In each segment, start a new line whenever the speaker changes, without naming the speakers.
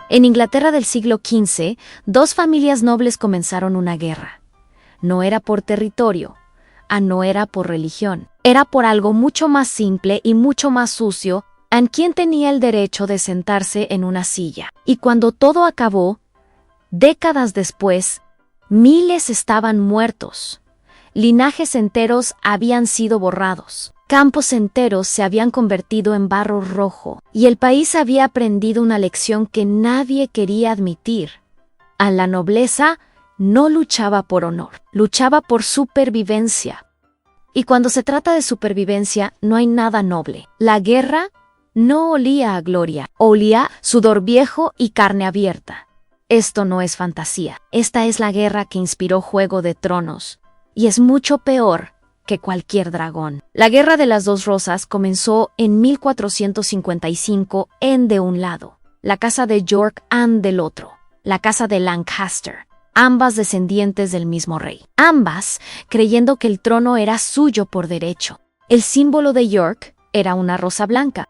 En Inglaterra del siglo XV, dos familias nobles comenzaron una guerra. No era por territorio, no era por religión. Era por algo mucho más simple y mucho más sucio, en quién tenía el derecho de sentarse en una silla. Y cuando todo acabó, décadas después, miles estaban muertos. Linajes enteros habían sido borrados. Campos enteros se habían convertido en barro rojo, y el país había aprendido una lección que nadie quería admitir. A la nobleza no luchaba por honor, luchaba por supervivencia. Y cuando se trata de supervivencia, no hay nada noble. La guerra no olía a gloria, olía sudor viejo y carne abierta. Esto no es fantasía. Esta es la guerra que inspiró Juego de Tronos, y es mucho peor que cualquier dragón. La Guerra de las Dos Rosas comenzó en 1455 de un lado, la casa de York del otro, la casa de Lancaster, ambas descendientes del mismo rey, ambas creyendo que el trono era suyo por derecho. El símbolo de York era una rosa blanca.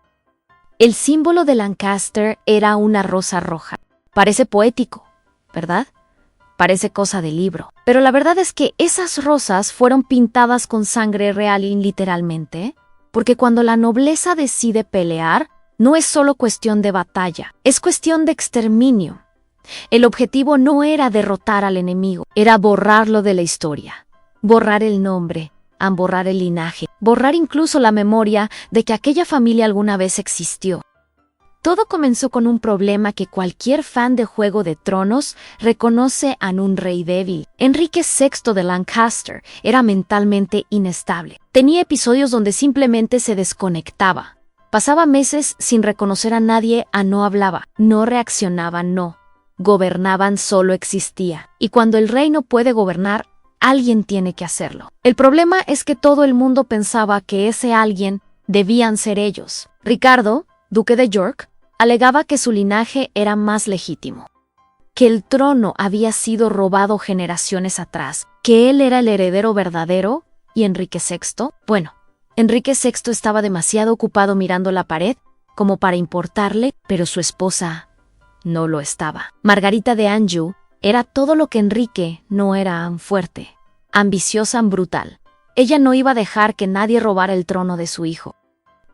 El símbolo de Lancaster era una rosa roja. Parece poético, ¿verdad? Parece cosa de libro. Pero la verdad es que esas rosas fueron pintadas con sangre real y literalmente, porque cuando la nobleza decide pelear, no es solo cuestión de batalla, es cuestión de exterminio. El objetivo no era derrotar al enemigo, era borrarlo de la historia, borrar el nombre, borrar el linaje, borrar incluso la memoria de que aquella familia alguna vez existió. Todo comenzó con un problema que cualquier fan de Juego de Tronos reconoce en un rey débil. Enrique VI de Lancaster era mentalmente inestable. Tenía episodios donde simplemente se desconectaba. Pasaba meses sin reconocer a nadie, no hablaba, no reaccionaba, no. Gobernaban, solo existía. Y cuando el rey no puede gobernar, alguien tiene que hacerlo. El problema es que todo el mundo pensaba que ese alguien debían ser ellos. Ricardo, duque de York, alegaba que su linaje era más legítimo, que el trono había sido robado generaciones atrás, que él era el heredero verdadero, y Enrique VI, Enrique VI estaba demasiado ocupado mirando la pared como para importarle, pero su esposa no lo estaba. Margarita de Anjou era todo lo que Enrique no era, fuerte, ambiciosa, brutal. Ella no iba a dejar que nadie robara el trono de su hijo.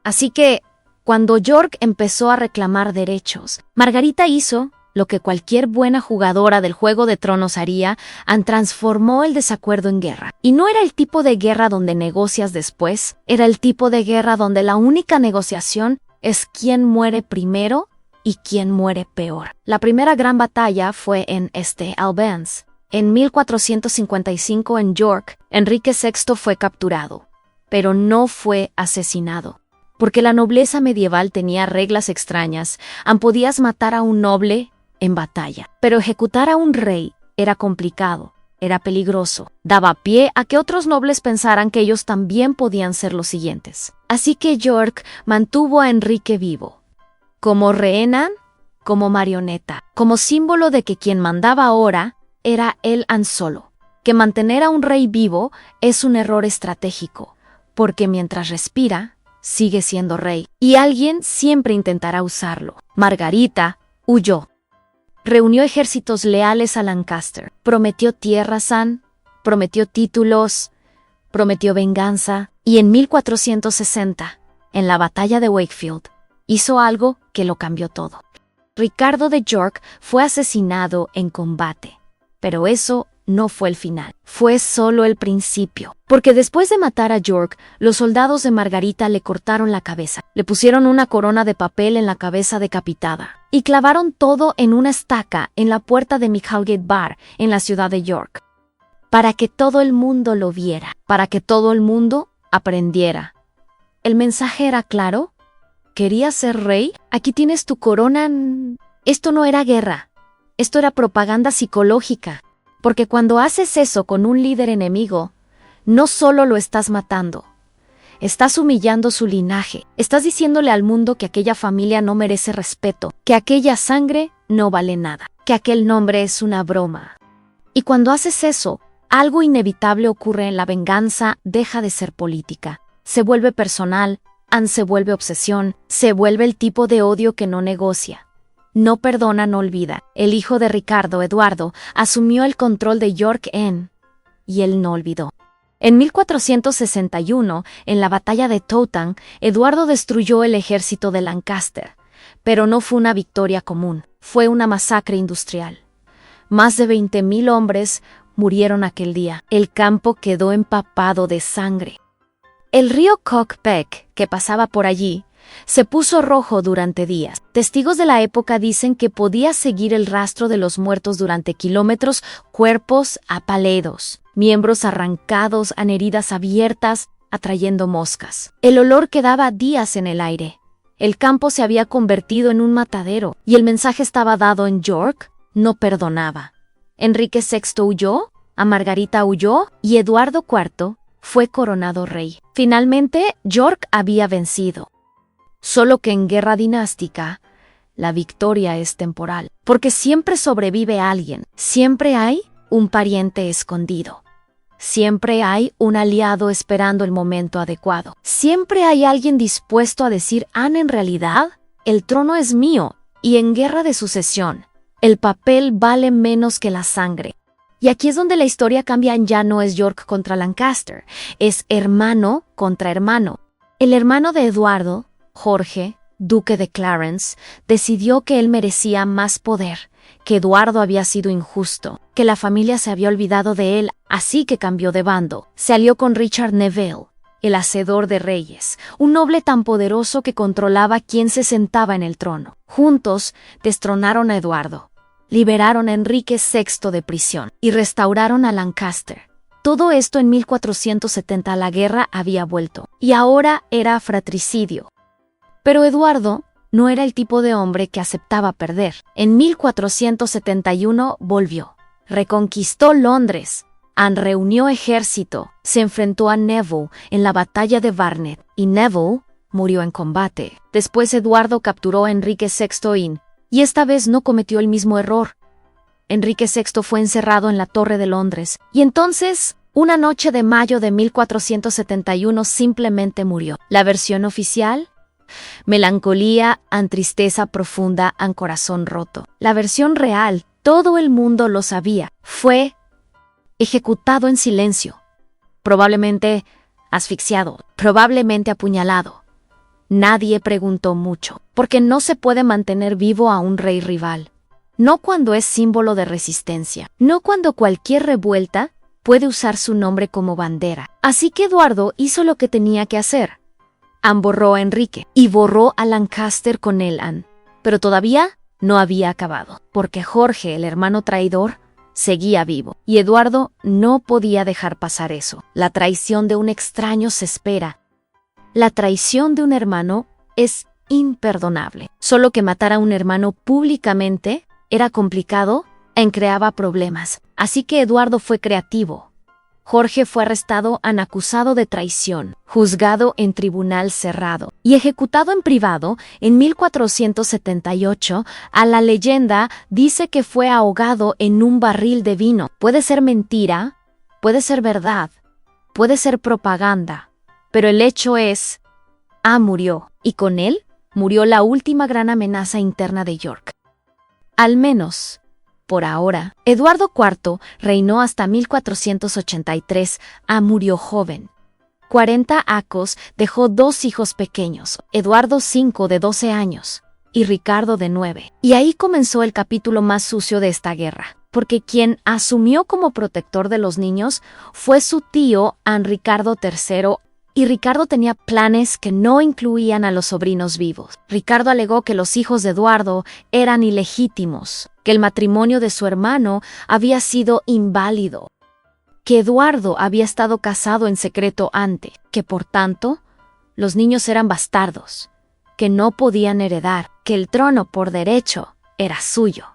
Así que, cuando York empezó a reclamar derechos, Margarita hizo lo que cualquier buena jugadora del Juego de Tronos haría, transformó el desacuerdo en guerra. Y no era el tipo de guerra donde negocias después, era el tipo de guerra donde la única negociación es quién muere primero y quién muere peor. La primera gran batalla fue en Albans. En 1455 en York, Enrique VI fue capturado, pero no fue asesinado. Porque la nobleza medieval tenía reglas extrañas. Podías matar a un noble en batalla, pero ejecutar a un rey era complicado, era peligroso. Daba pie a que otros nobles pensaran que ellos también podían ser los siguientes. Así que York mantuvo a Enrique vivo, como rehén, como marioneta, como símbolo de que quien mandaba ahora era él solo. Que mantener a un rey vivo es un error estratégico, porque mientras respira, sigue siendo rey, y alguien siempre intentará usarlo. Margarita huyó. Reunió ejércitos leales a Lancaster. Prometió tierras, prometió títulos, prometió venganza, y en 1460, en la batalla de Wakefield, hizo algo que lo cambió todo. Ricardo de York fue asesinado en combate, pero eso no fue el final, fue solo el principio. Porque después de matar a York, los soldados de Margarita le cortaron la cabeza, le pusieron una corona de papel en la cabeza decapitada y clavaron todo en una estaca en la puerta de Michaelgate Bar en la ciudad de York. Para que todo el mundo lo viera, para que todo el mundo aprendiera. ¿El mensaje era claro? ¿Querías ser rey? Aquí tienes tu corona. Esto no era guerra, esto era propaganda psicológica. Porque cuando haces eso con un líder enemigo, no solo lo estás matando, estás humillando su linaje, estás diciéndole al mundo que aquella familia no merece respeto, que aquella sangre no vale nada, que aquel nombre es una broma. Y cuando haces eso, algo inevitable ocurre. En la venganza deja de ser política, se vuelve personal, se vuelve obsesión, se vuelve el tipo de odio que no negocia. No perdona, no olvida. El hijo de Ricardo, Eduardo, asumió el control de York y él no olvidó. En 1461, en la batalla de Towton, Eduardo destruyó el ejército de Lancaster, pero no fue una victoria común, fue una masacre industrial. Más de 20,000 hombres murieron aquel día. El campo quedó empapado de sangre. El río Cockpeck, que pasaba por allí, se puso rojo durante días. Testigos de la época dicen que podía seguir el rastro de los muertos durante kilómetros, cuerpos apaleados, miembros arrancados, heridas abiertas, atrayendo moscas. El olor quedaba días en el aire. El campo se había convertido en un matadero, y el mensaje estaba dado en York: no perdonaba. Enrique VI huyó, a Margarita huyó, y Eduardo IV fue coronado rey. Finalmente, York había vencido. Solo que en guerra dinástica, la victoria es temporal, porque siempre sobrevive alguien, siempre hay un pariente escondido, siempre hay un aliado esperando el momento adecuado, siempre hay alguien dispuesto a decir: Anne, en realidad, el trono es mío, y en guerra de sucesión, el papel vale menos que la sangre. Y aquí es donde la historia cambia. Ya no es York contra Lancaster, es hermano contra hermano. El hermano de Eduardo, Jorge, duque de Clarence, decidió que él merecía más poder, que Eduardo había sido injusto, que la familia se había olvidado de él, así que cambió de bando. Se alió con Richard Neville, el hacedor de reyes, un noble tan poderoso que controlaba quién se sentaba en el trono. Juntos destronaron a Eduardo, liberaron a Enrique VI de prisión y restauraron a Lancaster. Todo esto en 1470. La guerra había vuelto, y ahora era fratricidio. Pero Eduardo no era el tipo de hombre que aceptaba perder. En 1471 volvió, reconquistó Londres, reunió ejército, se enfrentó a Neville en la batalla de Barnet, y Neville murió en combate. Después Eduardo capturó a Enrique VI y esta vez no cometió el mismo error. Enrique VI fue encerrado en la Torre de Londres, y entonces, una noche de mayo de 1471, simplemente murió. La versión oficial: melancolía, tristeza profunda, corazón roto. La versión real, todo el mundo lo sabía, fue ejecutado en silencio, probablemente asfixiado, probablemente apuñalado. Nadie preguntó mucho, porque no se puede mantener vivo a un rey rival. No cuando es símbolo de resistencia, no cuando cualquier revuelta puede usar su nombre como bandera. Así que Eduardo hizo lo que tenía que hacer. Borró a Enrique y borró a Lancaster con él. Pero todavía no había acabado, porque Jorge, el hermano traidor, seguía vivo, y Eduardo no podía dejar pasar eso. La traición de un extraño se espera. La traición de un hermano es imperdonable. Solo que matar a un hermano públicamente era complicado y creaba problemas. Así que Eduardo fue creativo. Jorge fue arrestado acusado de traición, juzgado en tribunal cerrado y ejecutado en privado en 1478. A la leyenda dice que fue ahogado en un barril de vino. Puede ser mentira, puede ser verdad, puede ser propaganda, pero el hecho es: murió, y con él murió la última gran amenaza interna de York. Al menos por ahora. Eduardo IV reinó hasta 1483. Murió joven. 40 acos, dejó 2 hijos pequeños, Eduardo V de 12 años y Ricardo de 9. Y ahí comenzó el capítulo más sucio de esta guerra, porque quien asumió como protector de los niños fue su tío Ricardo III, y Ricardo tenía planes que no incluían a los sobrinos vivos. Ricardo alegó que los hijos de Eduardo eran ilegítimos, que el matrimonio de su hermano había sido inválido, que Eduardo había estado casado en secreto antes, que por tanto los niños eran bastardos, que no podían heredar, que el trono por derecho era suyo.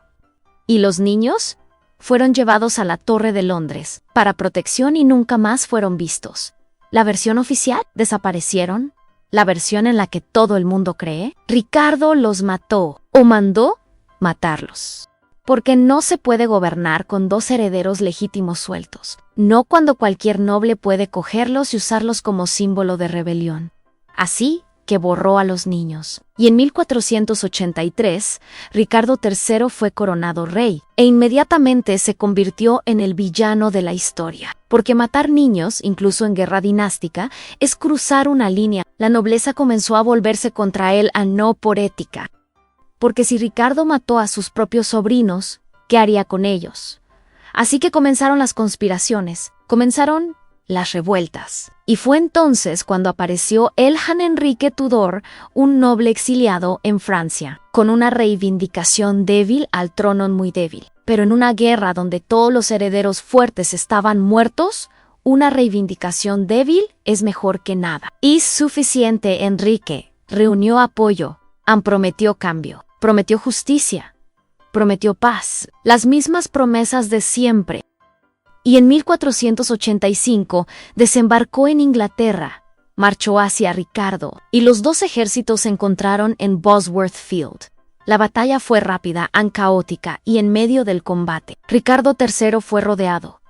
Y los niños fueron llevados a la Torre de Londres para protección y nunca más fueron vistos. La versión oficial: desaparecieron. La versión en la que todo el mundo cree: Ricardo los mató o mandó matarlos. Porque no se puede gobernar con 2 herederos legítimos sueltos, no cuando cualquier noble puede cogerlos y usarlos como símbolo de rebelión. Así que borró a los niños. Y en 1483, Ricardo III fue coronado rey, e inmediatamente se convirtió en el villano de la historia. Porque matar niños, incluso en guerra dinástica, es cruzar una línea. La nobleza comenzó a volverse contra él a no por ética. Porque si Ricardo mató a sus propios sobrinos, ¿qué haría con ellos? Así que comenzaron las conspiraciones, comenzaron las revueltas. Y fue entonces cuando apareció Elhan Enrique Tudor, un noble exiliado en Francia, con una reivindicación débil al trono muy débil. Pero en una guerra donde todos los herederos fuertes estaban muertos, una reivindicación débil es mejor que nada. Y suficiente Enrique reunió apoyo, prometió cambio, prometió justicia, prometió paz, las mismas promesas de siempre. Y en 1485 desembarcó en Inglaterra, marchó hacia Ricardo, y los dos ejércitos se encontraron en Bosworth Field. La batalla fue rápida, caótica, y en medio del combate, Ricardo III fue rodeado,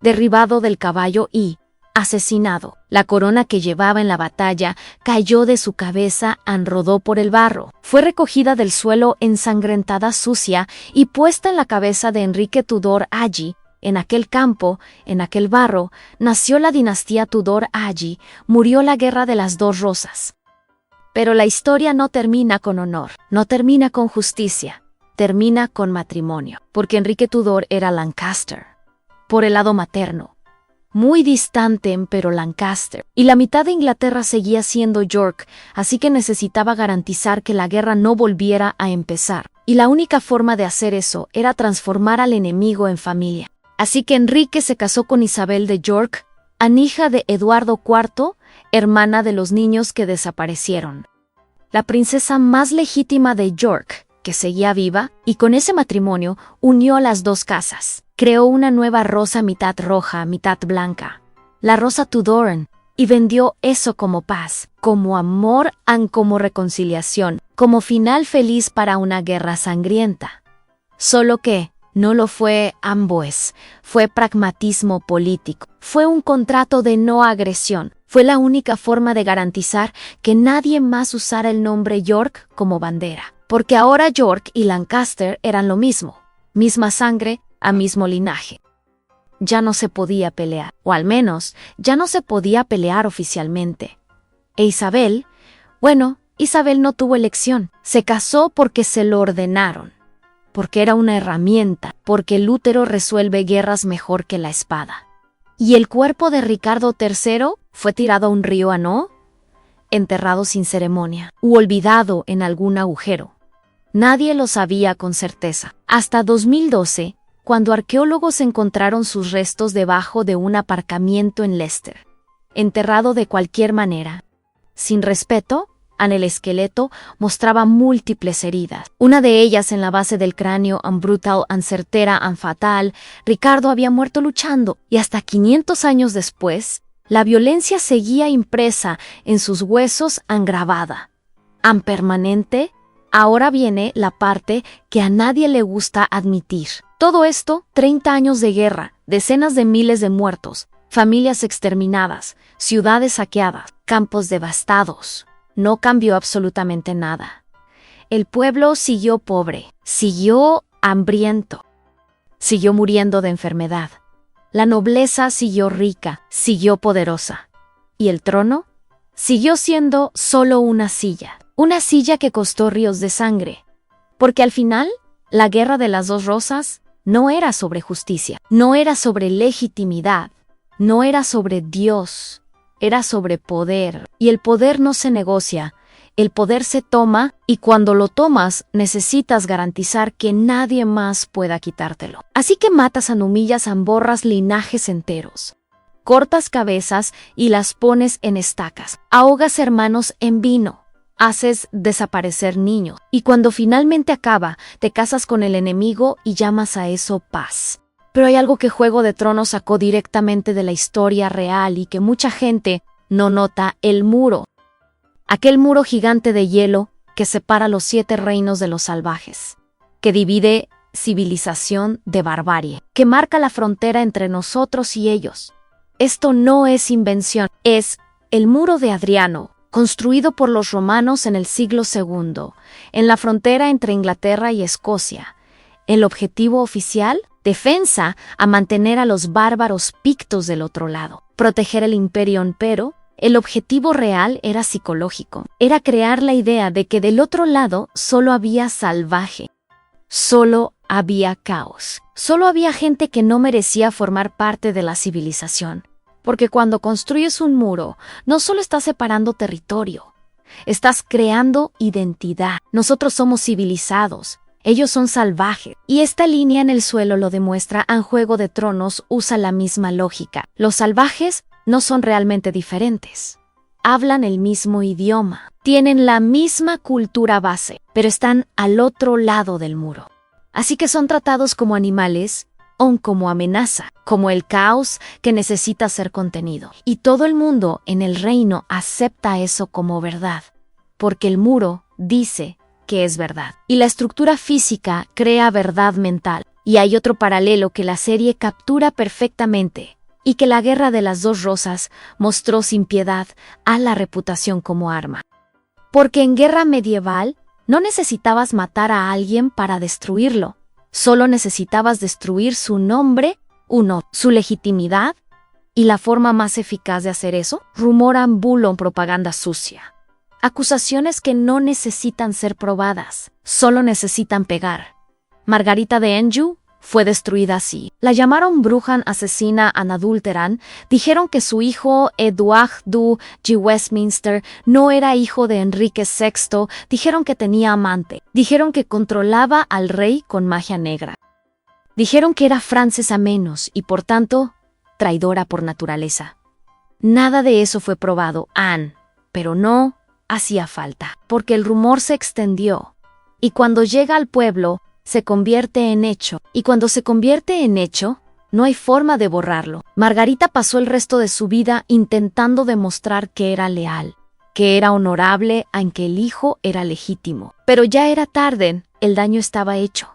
derribado del caballo y asesinado. La corona que llevaba en la batalla cayó de su cabeza, rodó por el barro. Fue recogida del suelo ensangrentada, sucia, y puesta en la cabeza de Enrique Tudor. Allí, en aquel campo, en aquel barro, nació la dinastía Tudor. Allí murió la Guerra de las Dos Rosas. Pero la historia no termina con honor, no termina con justicia, termina con matrimonio, porque Enrique Tudor era Lancaster, por el lado materno. Muy distante, pero Lancaster. Y la mitad de Inglaterra seguía siendo York, así que necesitaba garantizar que la guerra no volviera a empezar. Y la única forma de hacer eso era transformar al enemigo en familia. Así que Enrique se casó con Isabel de York, hija de Eduardo IV, hermana de los niños que desaparecieron. La princesa más legítima de York, que seguía viva, y con ese matrimonio unió las dos casas. Creó una nueva rosa mitad roja, mitad blanca, la rosa Tudor, y vendió eso como paz, como amor, como reconciliación, como final feliz para una guerra sangrienta. Solo que no lo fue ambos, fue pragmatismo político, fue un contrato de no agresión, fue la única forma de garantizar que nadie más usara el nombre York como bandera, porque ahora York y Lancaster eran lo mismo, misma sangre, a mismo linaje. Ya no se podía pelear, o al menos ya no se podía pelear oficialmente. E Isabel, Isabel no tuvo elección, se casó porque se lo ordenaron, porque era una herramienta, porque el útero resuelve guerras mejor que la espada. Y el cuerpo de Ricardo III fue tirado a un río, ¿no? Enterrado sin ceremonia, u olvidado en algún agujero. Nadie lo sabía con certeza. Hasta 2012, cuando arqueólogos encontraron sus restos debajo de un aparcamiento en Leicester. Enterrado de cualquier manera. Sin respeto, el esqueleto mostraba múltiples heridas. Una de ellas en la base del cráneo, brutal, certera, fatal. Ricardo había muerto luchando, y hasta 500 años después, la violencia seguía impresa en sus huesos, grabada. Permanente. Ahora viene la parte que a nadie le gusta admitir. Todo esto, 30 años de guerra, decenas de miles de muertos, familias exterminadas, ciudades saqueadas, campos devastados. No cambió absolutamente nada. El pueblo siguió pobre, siguió hambriento, siguió muriendo de enfermedad. La nobleza siguió rica, siguió poderosa. ¿Y el trono? Siguió siendo solo una silla que costó ríos de sangre. Porque al final, la Guerra de las Dos Rosas no era sobre justicia, no era sobre legitimidad, no era sobre Dios, era sobre poder. Y el poder no se negocia, el poder se toma, y cuando lo tomas necesitas garantizar que nadie más pueda quitártelo. Así que matas, humillas, borras linajes enteros. Cortas cabezas y las pones en estacas. Ahogas hermanos en vino. Haces desaparecer niños. Y cuando finalmente acaba, te casas con el enemigo y llamas a eso paz. Pero hay algo que Juego de Tronos sacó directamente de la historia real y que mucha gente no nota: el muro. Aquel muro gigante de hielo que separa los 7 reinos de los salvajes, que divide civilización de barbarie, que marca la frontera entre nosotros y ellos. Esto no es invención, es el muro de Adriano, construido por los romanos en el siglo II, en la frontera entre Inglaterra y Escocia. El objetivo oficial, defensa a mantener a los bárbaros pictos del otro lado, proteger el imperio, pero el objetivo real era psicológico. Era crear la idea de que del otro lado solo había salvaje, solo había caos, solo había gente que no merecía formar parte de la civilización. Porque cuando construyes un muro, no solo estás separando territorio, estás creando identidad. Nosotros somos civilizados, ellos son salvajes. Y esta línea en el suelo lo demuestra. En Juego de Tronos usa la misma lógica. Los salvajes no son realmente diferentes. Hablan el mismo idioma, tienen la misma cultura base, pero están al otro lado del muro. Así que son tratados como animales o como amenaza, como el caos que necesita ser contenido. Y todo el mundo en el reino acepta eso como verdad, porque el muro dice que es verdad. Y la estructura física crea verdad mental. Y hay otro paralelo que la serie captura perfectamente, y que la Guerra de las Dos Rosas mostró sin piedad a la reputación como arma. Porque en guerra medieval no necesitabas matar a alguien para destruirlo. Solo necesitabas destruir su nombre, su legitimidad, y la forma más eficaz de hacer eso, rumoran bulo, propaganda sucia. Acusaciones que no necesitan ser probadas, solo necesitan pegar. Margarita de Anjou fue destruida así. La llamaron bruja asesina adúlteran, dijeron que su hijo Edward de Westminster no era hijo de Enrique VI, dijeron que tenía amante, dijeron que controlaba al rey con magia negra. Dijeron que era francesa menos y por tanto, traidora por naturaleza. Nada de eso fue probado, Anne, pero no hacía falta, porque el rumor se extendió, y cuando llega al pueblo, se convierte en hecho, y cuando se convierte en hecho, no hay forma de borrarlo. Margarita pasó el resto de su vida intentando demostrar que era leal, que era honorable, aunque el hijo era legítimo. Pero ya era tarde, el daño estaba hecho.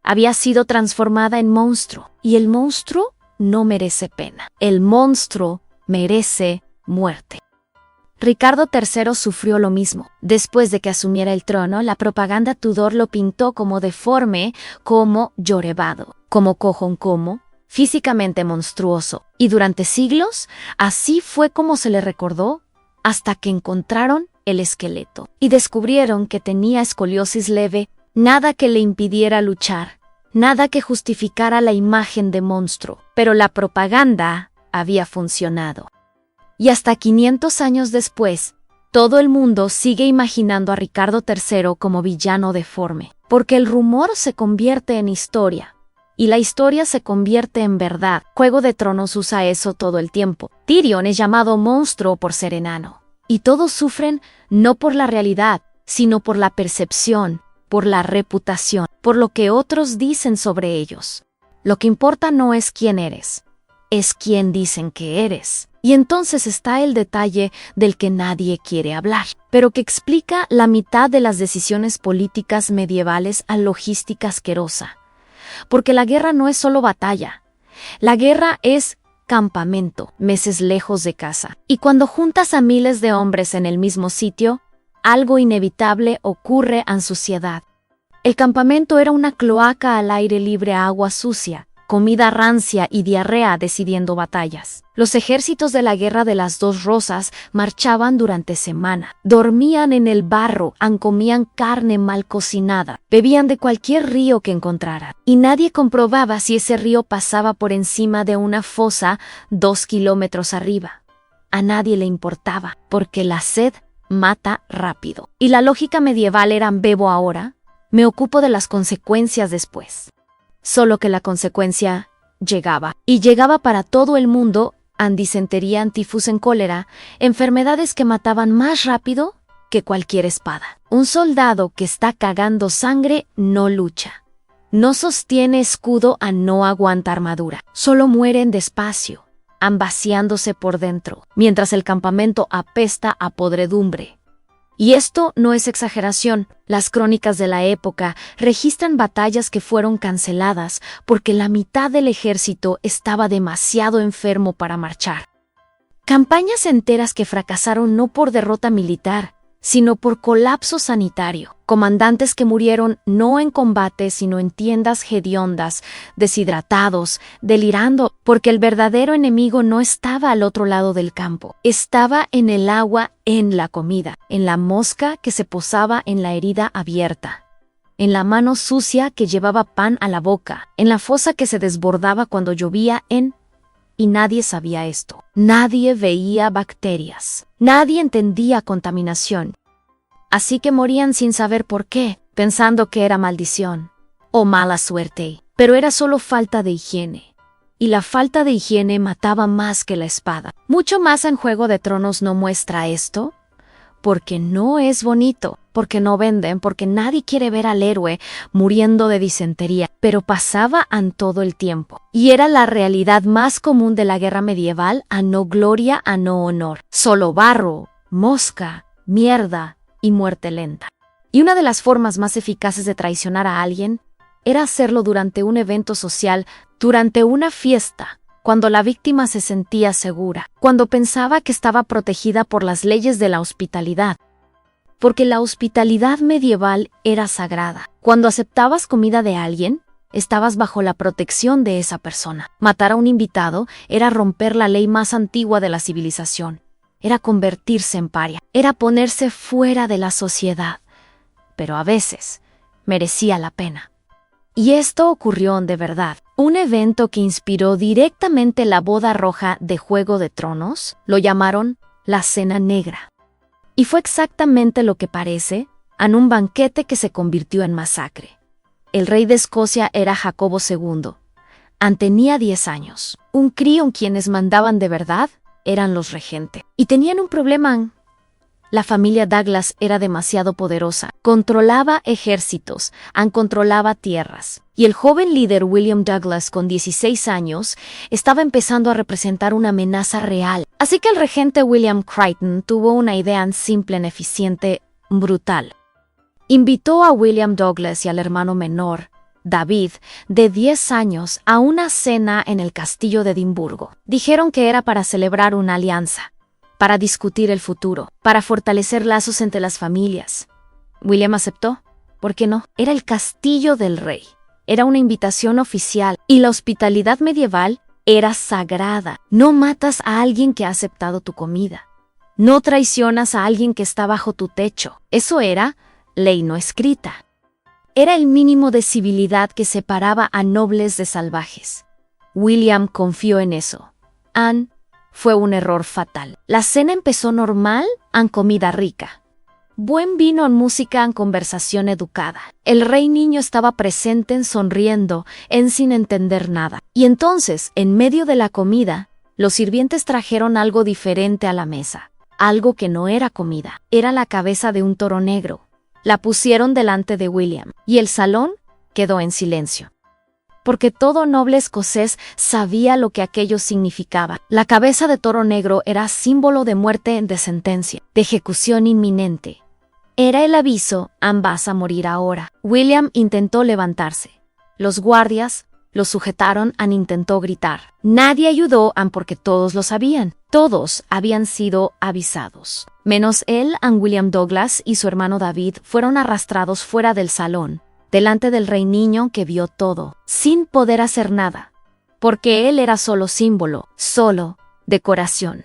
Había sido transformada en monstruo, y el monstruo no merece pena. El monstruo merece muerte. Ricardo III sufrió lo mismo. Después de que asumiera el trono, la propaganda Tudor lo pintó como deforme, como llorevado, como cojón, como físicamente monstruoso. Y durante siglos, así fue como se le recordó, hasta que encontraron el esqueleto y descubrieron que tenía escoliosis leve, nada que le impidiera luchar, nada que justificara la imagen de monstruo. Pero la propaganda había funcionado. Y hasta 500 años después, todo el mundo sigue imaginando a Ricardo III como villano deforme, porque el rumor se convierte en historia, y la historia se convierte en verdad. Juego de Tronos usa eso todo el tiempo. Tyrion es llamado monstruo por ser enano, y todos sufren no por la realidad, sino por la percepción, por la reputación, por lo que otros dicen sobre ellos. Lo que importa no es quién eres, es quién dicen que eres. Y entonces está el detalle del que nadie quiere hablar, pero que explica la mitad de las decisiones políticas medievales a logística asquerosa. Porque la guerra no es solo batalla. La guerra es campamento, meses lejos de casa. Y cuando juntas a miles de hombres en el mismo sitio, algo inevitable ocurre en sociedad. El campamento era una cloaca al aire libre, agua sucia, comida rancia y diarrea decidiendo batallas. Los ejércitos de la Guerra de las Dos Rosas marchaban durante semana, dormían en el barro, comían carne mal cocinada, bebían de cualquier río que encontraran, y nadie comprobaba si ese río pasaba por encima de una fosa 2 kilómetros arriba. A nadie le importaba, porque la sed mata rápido. Y la lógica medieval era: bebo ahora, me ocupo de las consecuencias después. Solo que la consecuencia llegaba, y llegaba para todo el mundo: disentería, tifus, cólera, enfermedades que mataban más rápido que cualquier espada. Un soldado que está cagando sangre no lucha, no sostiene escudo, no aguanta armadura, solo mueren despacio, vaciándose por dentro, mientras el campamento apesta a podredumbre. Y esto no es exageración. Las crónicas de la época registran batallas que fueron canceladas porque la mitad del ejército estaba demasiado enfermo para marchar. Campañas enteras que fracasaron no por derrota militar, sino por colapso sanitario. Comandantes que murieron no en combate, sino en tiendas hediondas, deshidratados, delirando, porque el verdadero enemigo no estaba al otro lado del campo. Estaba en el agua, en la comida, en la mosca que se posaba en la herida abierta, en la mano sucia que llevaba pan a la boca, en la fosa que se desbordaba cuando llovía, Y nadie sabía esto. Nadie veía bacterias. Nadie entendía contaminación. Así que morían sin saber por qué, pensando que era maldición o mala suerte. Pero era solo falta de higiene. Y la falta de higiene mataba más que la espada. Mucho más en Juego de Tronos no muestra esto, porque no es bonito, porque no venden, porque nadie quiere ver al héroe muriendo de disentería, pero pasaba en todo el tiempo. Y era la realidad más común de la guerra medieval, a no gloria, a no honor. Solo barro, mosca, mierda y muerte lenta. Y una de las formas más eficaces de traicionar a alguien era hacerlo durante un evento social, durante una fiesta, cuando la víctima se sentía segura, cuando pensaba que estaba protegida por las leyes de la hospitalidad. Porque la hospitalidad medieval era sagrada. Cuando aceptabas comida de alguien, estabas bajo la protección de esa persona. Matar a un invitado era romper la ley más antigua de la civilización. Era convertirse en paria. Era ponerse fuera de la sociedad. Pero a veces merecía la pena. Y esto ocurrió de verdad. Un evento que inspiró directamente la boda roja de Juego de Tronos, lo llamaron la Cena Negra. Y fue exactamente lo que parece, en un banquete que se convirtió en masacre. El rey de Escocia era Jacobo II. Tenía 10 años. Un crío en quienes mandaban de verdad eran los regentes. Y tenían un problema. La familia Douglas era demasiado poderosa. Controlaba ejércitos, controlaba tierras. Y el joven líder William Douglas, con 16 años, estaba empezando a representar una amenaza real. Así que el regente William Crichton tuvo una idea simple, eficiente, brutal. Invitó a William Douglas y al hermano menor, David, de 10 años, a una cena en el castillo de Edimburgo. Dijeron que era para celebrar una alianza, para discutir el futuro, para fortalecer lazos entre las familias. William aceptó. ¿Por qué no? Era el castillo del rey. Era una invitación oficial y la hospitalidad medieval era sagrada. No matas a alguien que ha aceptado tu comida. No traicionas a alguien que está bajo tu techo. Eso era ley no escrita. Era el mínimo de civilidad que separaba a nobles de salvajes. William confió en eso. Fue un error fatal. La cena empezó normal, comida rica. Buen vino, música, conversación educada. El rey niño estaba presente, sonriendo, sin entender nada. Y entonces, en medio de la comida, los sirvientes trajeron algo diferente a la mesa. Algo que no era comida. Era la cabeza de un toro negro. La pusieron delante de William, y el salón quedó en silencio. Porque todo noble escocés sabía lo que aquello significaba. La cabeza de toro negro era símbolo de muerte, de sentencia, de ejecución inminente. Era el aviso, vas a morir ahora. William intentó levantarse. Los guardias lo sujetaron, intentó gritar. Nadie ayudó, porque todos lo sabían. Todos habían sido avisados. Menos él, William Douglas y su hermano David fueron arrastrados fuera del salón, delante del rey niño que vio todo, sin poder hacer nada, porque él era solo símbolo, solo decoración.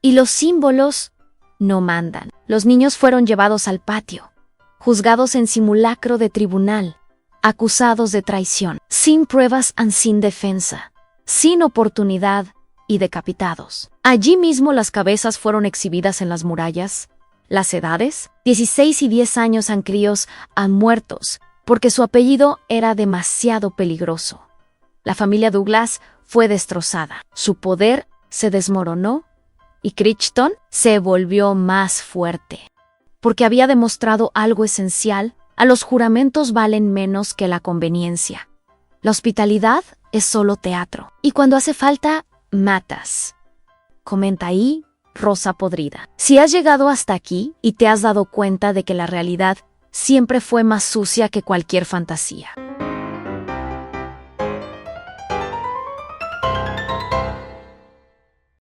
Y los símbolos no mandan. Los niños fueron llevados al patio, juzgados en simulacro de tribunal, acusados de traición, sin pruebas sin defensa, sin oportunidad y decapitados. Allí mismo las cabezas fueron exhibidas en las murallas. Las edades, 16 y 10 años, críos muertos, porque su apellido era demasiado peligroso. La familia Douglas fue destrozada, su poder se desmoronó y Crichton se volvió más fuerte. Porque había demostrado algo esencial: a los juramentos valen menos que la conveniencia. La hospitalidad es solo teatro, y cuando hace falta, matas. Comenta ahí, Rosa Podrida. Si has llegado hasta aquí y te has dado cuenta de que la realidad siempre fue más sucia que cualquier fantasía.